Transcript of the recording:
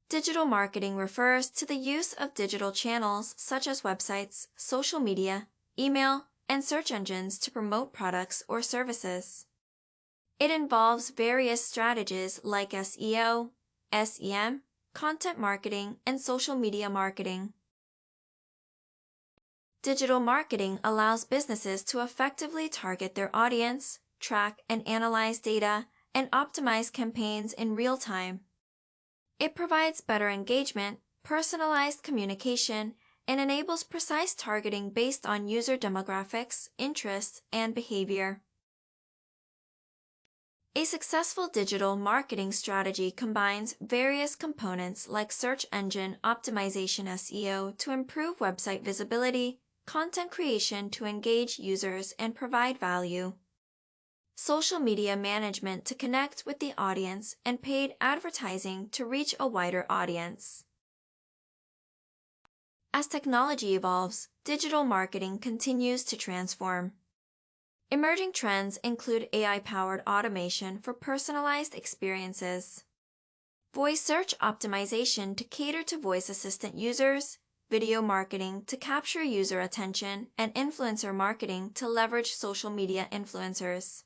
Digital marketing refers to the use of digital channels such as websites, social media, email, and search engines to promote products or services. It involves various strategies like SEO, SEM, content marketing, and social media marketing. Digital marketing allows businesses to effectively target their audience, track and analyze data, and optimize campaigns in real time. It provides better engagement, personalized communication, and enables precise targeting based on user demographics, interests, and behavior. A successful digital marketing strategy combines various components like search engine optimization (SEO) to improve website visibility, content creation to engage users and provide value, social media management to connect with the audience, and paid advertising to reach a wider audience. As technology evolves, digital marketing continues to transform. Emerging trends include AI-powered automation for personalized experiences, voice search optimization to cater to voice assistant users, video marketing to capture user attention, and influencer marketing to leverage social media influencers.